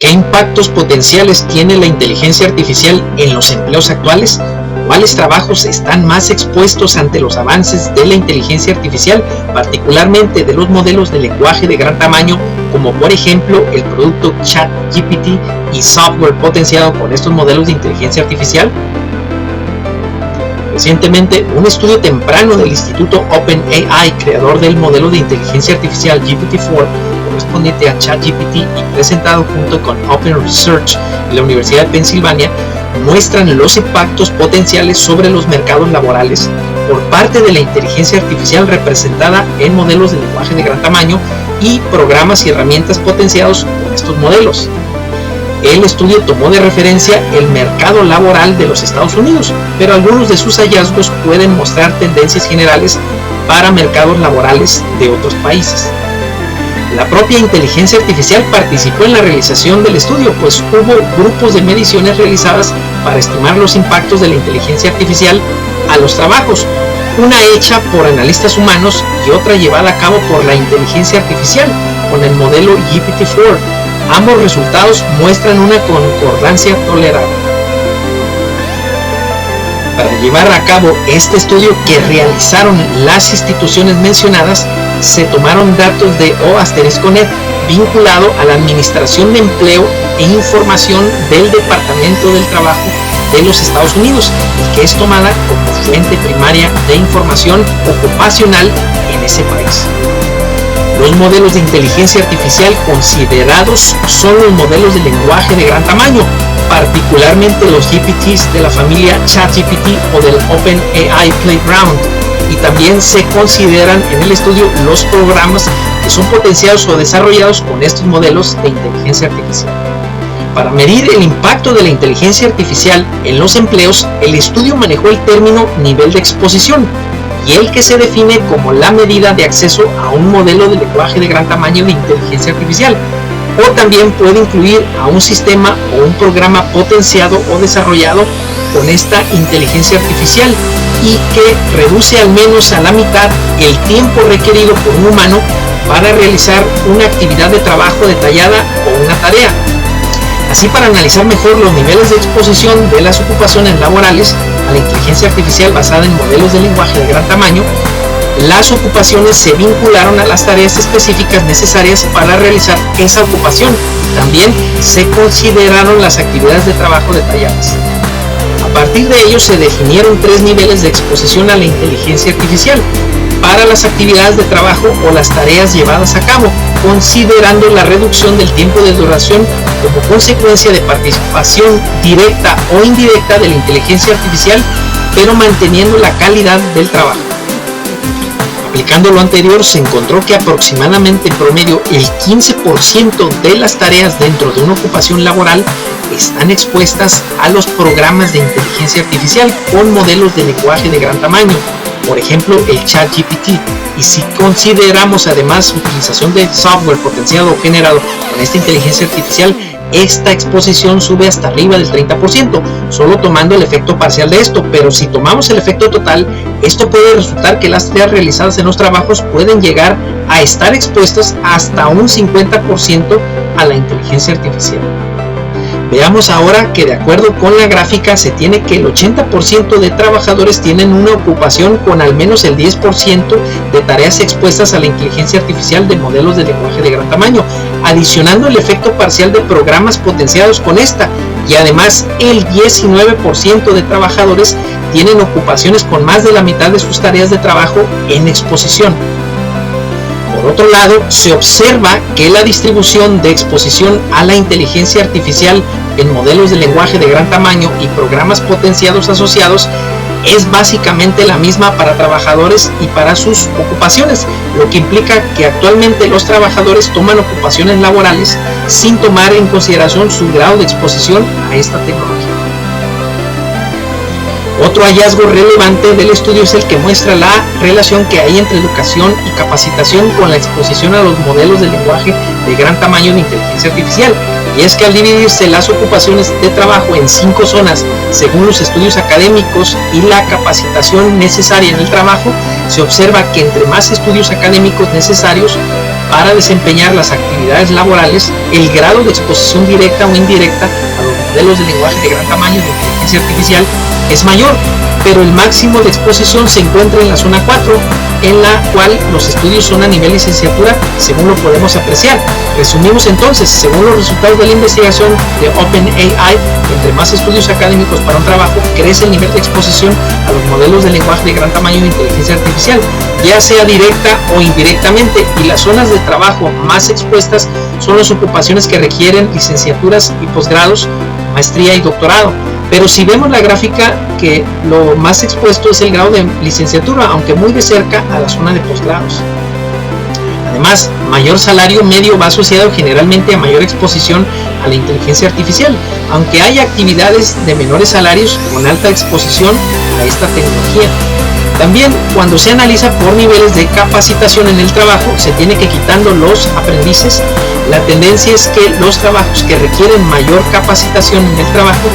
¿Qué impactos potenciales tiene la inteligencia artificial en los empleos actuales? ¿Cuáles trabajos están más expuestos ante los avances de la inteligencia artificial, particularmente de los modelos de lenguaje de gran tamaño, como por ejemplo el producto ChatGPT y software potenciado con estos modelos de inteligencia artificial? Recientemente, un estudio temprano del Instituto OpenAI, creador del modelo de inteligencia artificial GPT-4, correspondiente a ChatGPT y presentado junto con Open Research y la Universidad de Pensilvania, muestran los impactos potenciales sobre los mercados laborales por parte de la inteligencia artificial representada en modelos de lenguaje de gran tamaño y programas y herramientas potenciados por estos modelos. El estudio tomó de referencia el mercado laboral de los Estados Unidos, pero algunos de sus hallazgos pueden mostrar tendencias generales para mercados laborales de otros países. La propia inteligencia artificial participó en la realización del estudio, pues hubo grupos de mediciones realizadas para estimar los impactos de la inteligencia artificial a los trabajos, una hecha por analistas humanos y otra llevada a cabo por la inteligencia artificial con el modelo GPT-4. Ambos resultados muestran una concordancia tolerable. Para llevar a cabo este estudio que realizaron las instituciones mencionadas, se tomaron datos de O*Net vinculado a la Administración de Empleo e Información del Departamento del Trabajo de los Estados Unidos, que es tomada como fuente primaria de información ocupacional en ese país. Los modelos de inteligencia artificial considerados son los modelos de lenguaje de gran tamaño, particularmente los GPTs de la familia ChatGPT o del OpenAI Playground, y también se consideran en el estudio los programas que son potenciados o desarrollados con estos modelos de inteligencia artificial. Para medir el impacto de la inteligencia artificial en los empleos, el estudio manejó el término nivel de exposición, y el que se define como la medida de acceso a un modelo de lenguaje de gran tamaño de inteligencia artificial, o también puede incluir a un sistema o un programa potenciado o desarrollado con esta inteligencia artificial y que reduce al menos a la mitad el tiempo requerido por un humano para realizar una actividad de trabajo detallada o una tarea. Así, para analizar mejor los niveles de exposición de las ocupaciones laborales a la inteligencia artificial basada en modelos de lenguaje de gran tamaño, las ocupaciones se vincularon a las tareas específicas necesarias para realizar esa ocupación. También se consideraron las actividades de trabajo detalladas. A partir de ello se definieron 3 niveles de exposición a la inteligencia artificial para las actividades de trabajo o las tareas llevadas a cabo, considerando la reducción del tiempo de duración como consecuencia de participación directa o indirecta de la inteligencia artificial, pero manteniendo la calidad del trabajo. Aplicando lo anterior, se encontró que aproximadamente en promedio el 15% de las tareas dentro de una ocupación laboral están expuestas a los programas de inteligencia artificial con modelos de lenguaje de gran tamaño, por ejemplo el ChatGPT, y si consideramos además utilización de software potenciado o generado con esta inteligencia artificial, esta exposición sube hasta arriba del 30%, solo tomando el efecto parcial de esto, pero si tomamos el efecto total, esto puede resultar que las tareas realizadas en los trabajos pueden llegar a estar expuestas hasta un 50% a la inteligencia artificial. Veamos ahora que de acuerdo con la gráfica se tiene que el 80% de trabajadores tienen una ocupación con al menos el 10% de tareas expuestas a la inteligencia artificial de modelos de lenguaje de gran tamaño, adicionando el efecto parcial de programas potenciados con esta, y además el 19% de trabajadores tienen ocupaciones con más de la mitad de sus tareas de trabajo en exposición. Por otro lado, se observa que la distribución de exposición a la inteligencia artificial en modelos de lenguaje de gran tamaño y programas potenciados asociados es básicamente la misma para trabajadores y para sus ocupaciones, lo que implica que actualmente los trabajadores toman ocupaciones laborales sin tomar en consideración su grado de exposición a esta tecnología. Otro hallazgo relevante del estudio es el que muestra la relación que hay entre educación y capacitación con la exposición a los modelos de lenguaje de gran tamaño de inteligencia artificial, y es que al dividirse las ocupaciones de trabajo en 5 zonas según los estudios académicos y la capacitación necesaria en el trabajo, se observa que entre más estudios académicos necesarios para desempeñar las actividades laborales, el grado de exposición directa o indirecta a los modelos de lenguaje de gran tamaño de inteligencia artificial es mayor, pero el máximo de exposición se encuentra en la zona 4, en la cual los estudios son a nivel licenciatura, según lo podemos apreciar. Resumimos entonces, según los resultados de la investigación de OpenAI, entre más estudios académicos para un trabajo, crece el nivel de exposición a los modelos de lenguaje de gran tamaño de inteligencia artificial, ya sea directa o indirectamente, y las zonas de trabajo más expuestas son las ocupaciones que requieren licenciaturas y posgrados, maestría y doctorado. Pero si vemos la gráfica, que lo más expuesto es el grado de licenciatura, aunque muy de cerca a la zona de posgrados. Además, mayor salario medio va asociado generalmente a mayor exposición a la inteligencia artificial, aunque hay actividades de menores salarios con alta exposición a esta tecnología. También, cuando se analiza por niveles de capacitación en el trabajo, se tiene que quitando los aprendices. La tendencia es que los trabajos que requieren mayor capacitación en el trabajo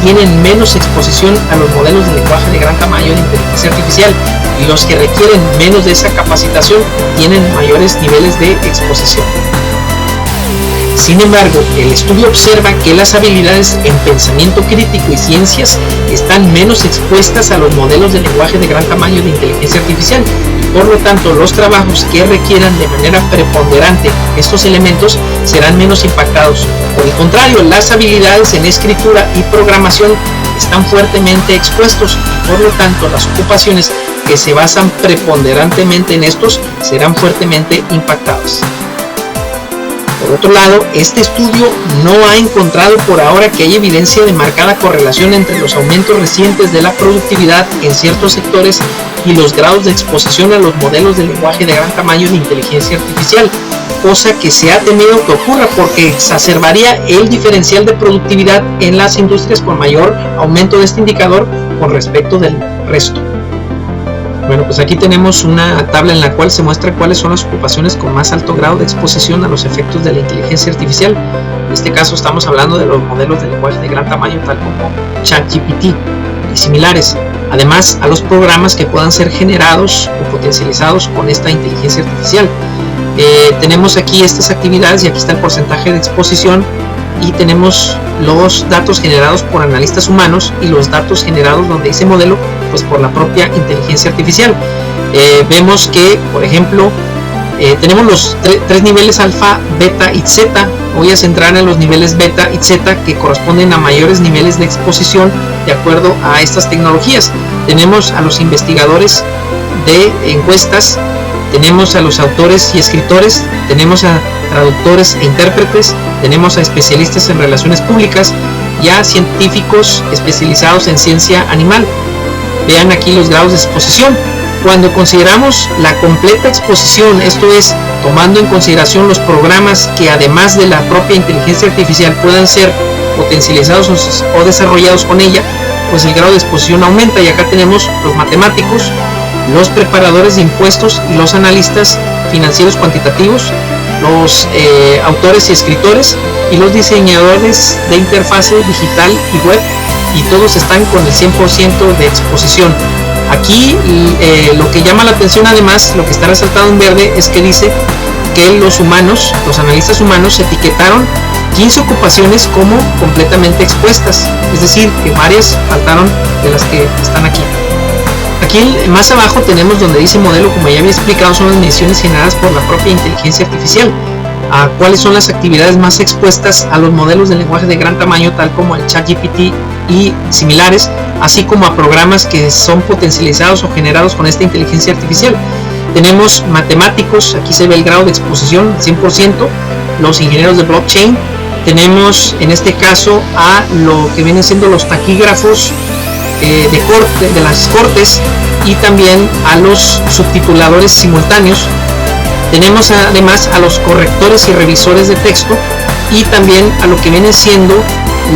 tienen menos exposición a los modelos de lenguaje de gran tamaño de inteligencia artificial, y los que requieren menos de esa capacitación tienen mayores niveles de exposición. Sin embargo, el estudio observa que las habilidades en pensamiento crítico y ciencias están menos expuestas a los modelos de lenguaje de gran tamaño de inteligencia artificial, y por lo tanto los trabajos que requieran de manera preponderante estos elementos serán menos impactados. Por el contrario, las habilidades en escritura y programación están fuertemente expuestos, y por lo tanto las ocupaciones que se basan preponderantemente en estos serán fuertemente impactadas. Por otro lado, este estudio no ha encontrado por ahora que haya evidencia de marcada correlación entre los aumentos recientes de la productividad en ciertos sectores y los grados de exposición a los modelos de lenguaje de gran tamaño de inteligencia artificial, cosa que se ha temido que ocurra porque exacerbaría el diferencial de productividad en las industrias con mayor aumento de este indicador con respecto del resto. Bueno, pues aquí tenemos una tabla en la cual se muestra cuáles son las ocupaciones con más alto grado de exposición a los efectos de la inteligencia artificial. En este caso estamos hablando de los modelos de lenguaje de gran tamaño, tal como ChatGPT y similares. Además, a los programas que puedan ser generados o potencializados con esta inteligencia artificial. Tenemos aquí estas actividades y aquí está el porcentaje de exposición, y tenemos los datos generados por analistas humanos y los datos generados donde dice modelo, pues por la propia inteligencia artificial. Vemos que, por ejemplo, tenemos los tres niveles alfa, beta y zeta. Voy a centrar en los niveles beta y zeta, que corresponden a mayores niveles de exposición de acuerdo a estas tecnologías. Tenemos a los investigadores de encuestas, tenemos a los autores y escritores, tenemos a traductores e intérpretes, tenemos a especialistas en relaciones públicas y a científicos especializados en ciencia animal. Vean aquí los grados de exposición. Cuando consideramos la completa exposición, esto es, tomando en consideración los programas que además de la propia inteligencia artificial puedan ser potencializados o desarrollados con ella, pues el grado de exposición aumenta, y acá tenemos los matemáticos, los preparadores de impuestos y los analistas financieros cuantitativos, los autores y escritores y los diseñadores de interfase digital y web, y todos están con el 100% de exposición. Aquí lo que llama la atención, además, lo que está resaltado en verde, es que dice que los analistas humanos etiquetaron 15 ocupaciones como completamente expuestas, es decir, que varias faltaron de las que están aquí. Aquí más abajo tenemos donde dice modelo, como ya había explicado, son las mediciones generadas por la propia inteligencia artificial. A cuáles son las actividades más expuestas a los modelos de lenguaje de gran tamaño, tal como el ChatGPT y similares, así como a programas que son potencializados o generados con esta inteligencia artificial. Tenemos matemáticos, aquí se ve el grado de exposición, 100%, los ingenieros de blockchain, tenemos en este caso a lo que vienen siendo los taquígrafos de las cortes, y también a los subtituladores simultáneos. Tenemos además a los correctores y revisores de texto, y también a lo que vienen siendo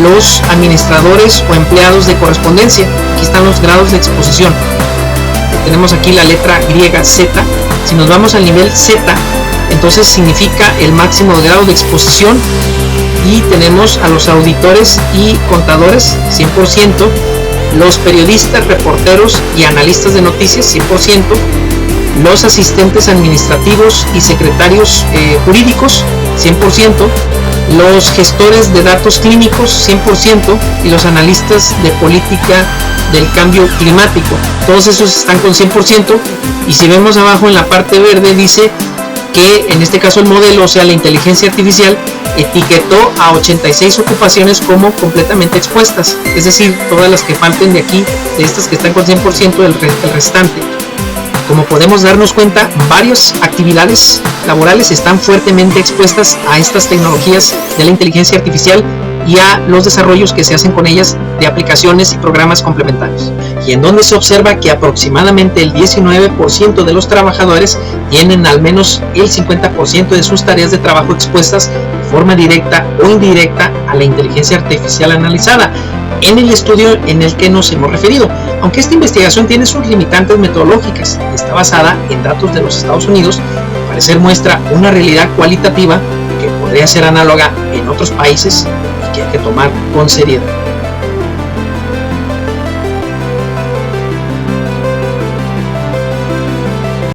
los administradores o empleados de correspondencia. Aquí están los grados de exposición. Tenemos aquí la letra griega Z. Si nos vamos al nivel Z, entonces significa el máximo de grado de exposición, y tenemos a los auditores y contadores, 100%, los periodistas, reporteros y analistas de noticias, 100%, los asistentes administrativos y secretarios jurídicos, 100%, los gestores de datos clínicos, 100%, y los analistas de política del cambio climático. Todos esos están con 100%, y si vemos abajo en la parte verde dice que en este caso el modelo, o sea la inteligencia artificial, etiquetó a 86 ocupaciones como completamente expuestas, es decir, todas las que falten de aquí, de estas que están con 100%, el restante. Como podemos darnos cuenta, varias actividades laborales están fuertemente expuestas a estas tecnologías de la inteligencia artificial y a los desarrollos que se hacen con ellas de aplicaciones y programas complementarios, y en donde se observa que aproximadamente el 19% de los trabajadores tienen al menos el 50% de sus tareas de trabajo expuestas de forma directa o indirecta a la inteligencia artificial analizada en el estudio en el que nos hemos referido. Aunque esta investigación tiene sus limitantes metodológicas y está basada en datos de los Estados Unidos, al parecer muestra una realidad cualitativa que podría ser análoga en otros países y que hay que tomar con seriedad.